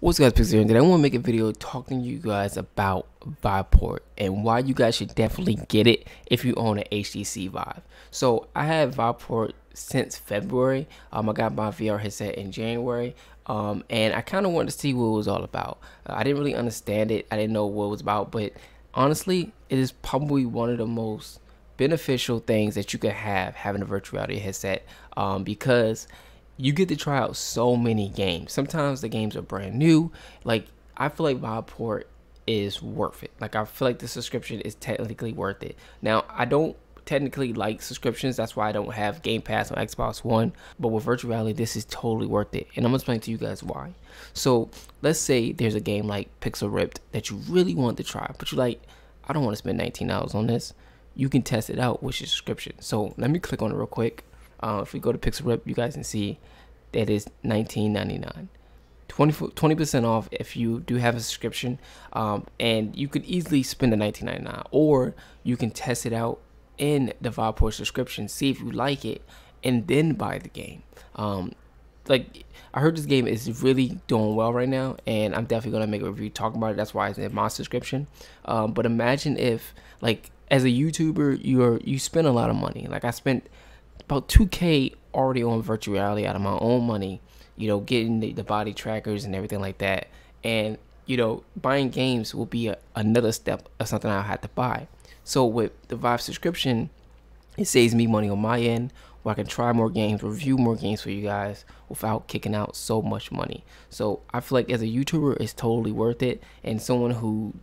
What's up, guys, Pixels here, and today I want to make a video talking to you guys about Viveport and why you guys should definitely get it if you own an HTC Vive. So I had Viveport since February. I got my VR headset in January, and I kind of wanted to see what it was all about. I didn't really understand it. I didn't know what it was about, but honestly, it is probably one of the most beneficial things that you could have having a virtual reality headset, because you get to try out so many games. Sometimes the games are brand new. Like, I feel like Viveport is worth it. Like, I feel like the subscription is technically worth it. Now, I don't technically like subscriptions. That's why I don't have Game Pass on Xbox One. But with virtual reality, this is totally worth it. And I'm gonna explain to you guys why. So let's say there's a game like Pixel Ripped that you really want to try, but you're like, I don't want to spend $19 on this. You can test it out with your subscription. So let me click on it real quick. If we go to Pixel Rip, you guys can see that is $19.99. 20% off if you do have a subscription, and you could easily spend the $19.99, or you can test it out in the Viveport subscription, see if you like it, and then buy the game. Like, I heard this game is really doing well right now, and I'm definitely gonna make a review talking about it. That's why it's in my subscription. But imagine if, like, as a YouTuber, you spend a lot of money. Like, I spent about 2K already on virtual reality out of my own money, getting the body trackers and everything like that. And buying games will be another step of something I'll have to buy. So with the Vive subscription, it saves me money on my end, where I can try more games, review more games for you guys without kicking out so much money. So I feel like as a YouTuber, it's totally worth it. And someone who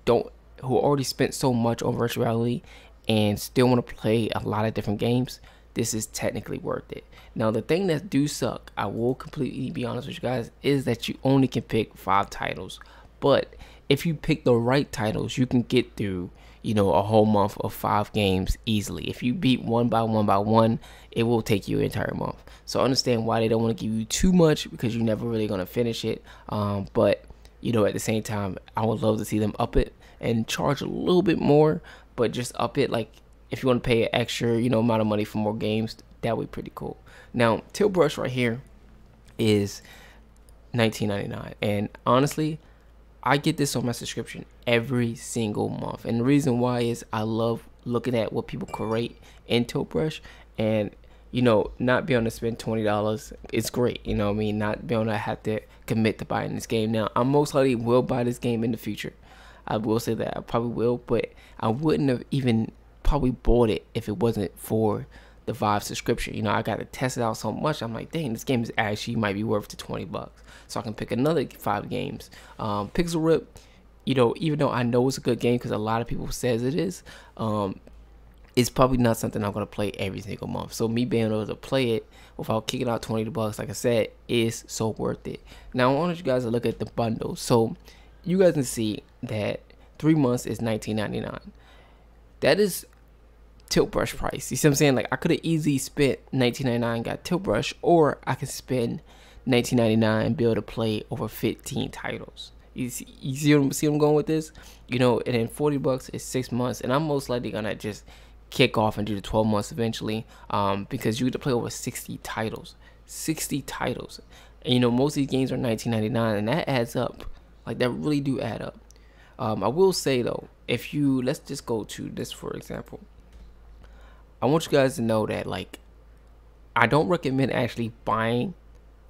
already spent so much on virtual reality and still want to play a lot of different games, this is technically worth it. Now, the thing that do suck, I will completely be honest with you guys, is that you only can pick 5 titles. But if you pick the right titles, you can get through, a whole month of 5 games easily. If you beat one by one, it will take you an entire month. So I understand why they don't want to give you too much, because you're never really going to finish it. But, at the same time, I would love to see them up it and charge a little bit more, but just up it. Like, if you want to pay an extra, amount of money for more games, that would be pretty cool. Now, Tilt Brush right here is $19.99, and honestly, I get this on my subscription every single month. And the reason why is I love looking at what people create in Tilt Brush, and not being able to spend $20 is great. Not being able to have to commit to buying this game. Now, I most likely will buy this game in the future. I will say that I probably will, but I wouldn't have even probably bought it if it wasn't for the Vive subscription. I got to test it out so much. I'm like, dang, this game is actually might be worth the $20, so I can pick another 5 games. Pixel Rip, even though I know it's a good game because a lot of people says it is, it's probably not something I'm gonna play every single month. So me being able to play it without kicking out $20, like I said, is so worth it. Now I want you guys to look at the bundle. So you guys can see that 3 months is $19.99. That is Tilt Brush price. You see what I'm saying? Like, I could have easily spent $19.99, got Tilt Brush, or I could spend $19.99 and be able to play over 15 titles. You see what I'm going with this? And then $40 is 6 months, and I'm most likely gonna just kick off and do the 12 months eventually, because you get to play over 60 titles. 60 titles. And most of these games are $19.99, and that adds up. Like, that really do add up. I will say though, if you, let's just go to this for example. I want you guys to know that, like, I don't recommend actually buying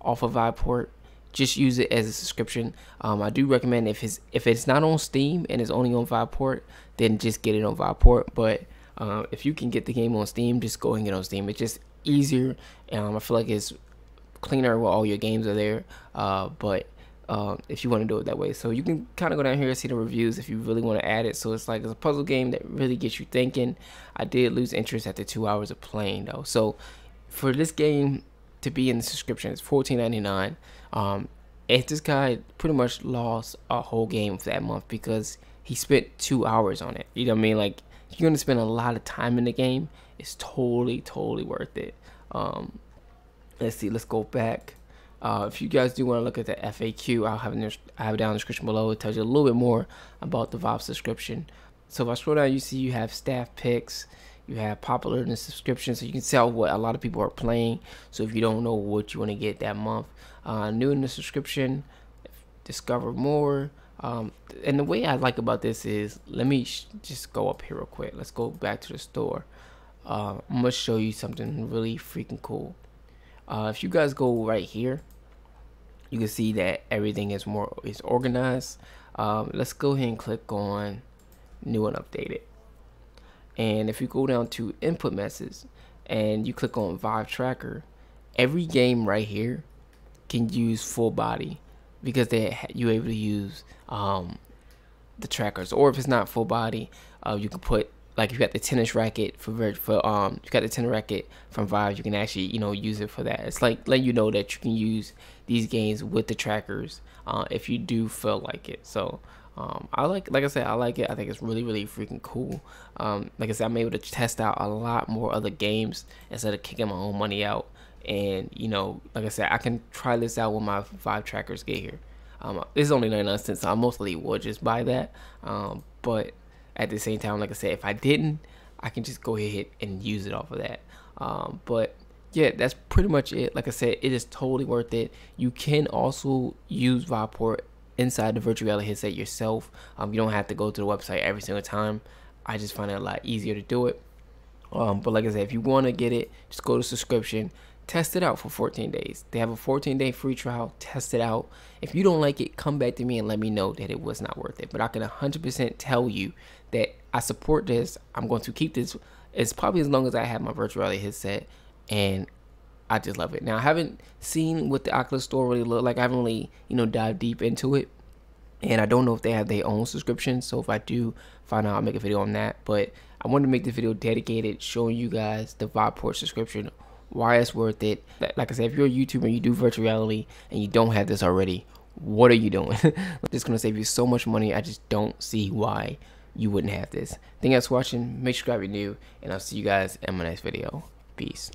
off of Viveport. Just use it as a subscription. I do recommend if it's not on Steam and it's only on Viveport, then just get it on Viveport. But if you can get the game on Steam, just go and get it on Steam. It's just easier. I feel like it's cleaner where all your games are there. But if you want to do it that way, so you can kind of go down here and see the reviews if you really want to add it. So it's like, it's a puzzle game that really gets you thinking. I did lose interest after 2 hours of playing though. So for this game to be in the subscription, it's $14.99. And this guy pretty much lost a whole game for that month because he spent 2 hours on it. You know what I mean? Like, if you're gonna spend a lot of time in the game, it's totally worth it. Let's see, let's go back. If you guys do want to look at the FAQ, I have it down in the description below. It tells you a little bit more about the Vive subscription. So if I scroll down, you see you have staff picks, you have popular in the subscription, so you can tell what a lot of people are playing. So if you don't know what you want to get that month, new in the subscription, discover more. And the way I like about this is, let me just go up here real quick. Let's go back to the store. I'm gonna show you something really freaking cool. If you guys go right here, you can see that everything is organized. Let's go ahead and click on new and updated. And if you go down to input methods and you click on Vive tracker, every game right here can use full body, because you're able to use the trackers. Or if it's not full body, you can put, like, if you got the tennis racket you got the tennis racket from Vive, you can actually, you know, use it for that. It's like letting you know that you can use these games with the trackers if you do feel like it. So like I said, I like it. I think it's really freaking cool. Like I said, I'm able to test out a lot more other games instead of kicking my own money out. And, you know, like I said, I can try this out when my Vive trackers get here. This is only 99 cents, so I mostly would just buy that. But at the same time, like I said, if I didn't, I can just go ahead and use it off of that. But yeah, that's pretty much it. Like I said, it is totally worth it. You can also use Viveport inside the virtual reality headset yourself. You don't have to go to the website every single time. I just find it a lot easier to do it. But like I said, if you want to get it, just go to subscription, test it out for 14 days. They have a 14-day free trial. Test it out. If you don't like it, come back to me and let me know that it was not worth it. But I can 100% tell you that I support this. I'm going to keep this. It's probably as long as I have my virtual reality headset, and I just love it. Now, I haven't seen what the Oculus store really look like. I haven't really, you know, dived deep into it, and I don't know if they have their own subscription. So if I do find out, I'll make a video on that. But I wanted to make this video dedicated, showing you guys the Viveport subscription, why it's worth it. Like I said, if you're a YouTuber and you do virtual reality and you don't have this already, what are you doing? It's gonna save you so much money. I just don't see why you wouldn't have this. Thank you guys for watching. Make sure you subscribe if you're new, and I'll see you guys in my next video. Peace.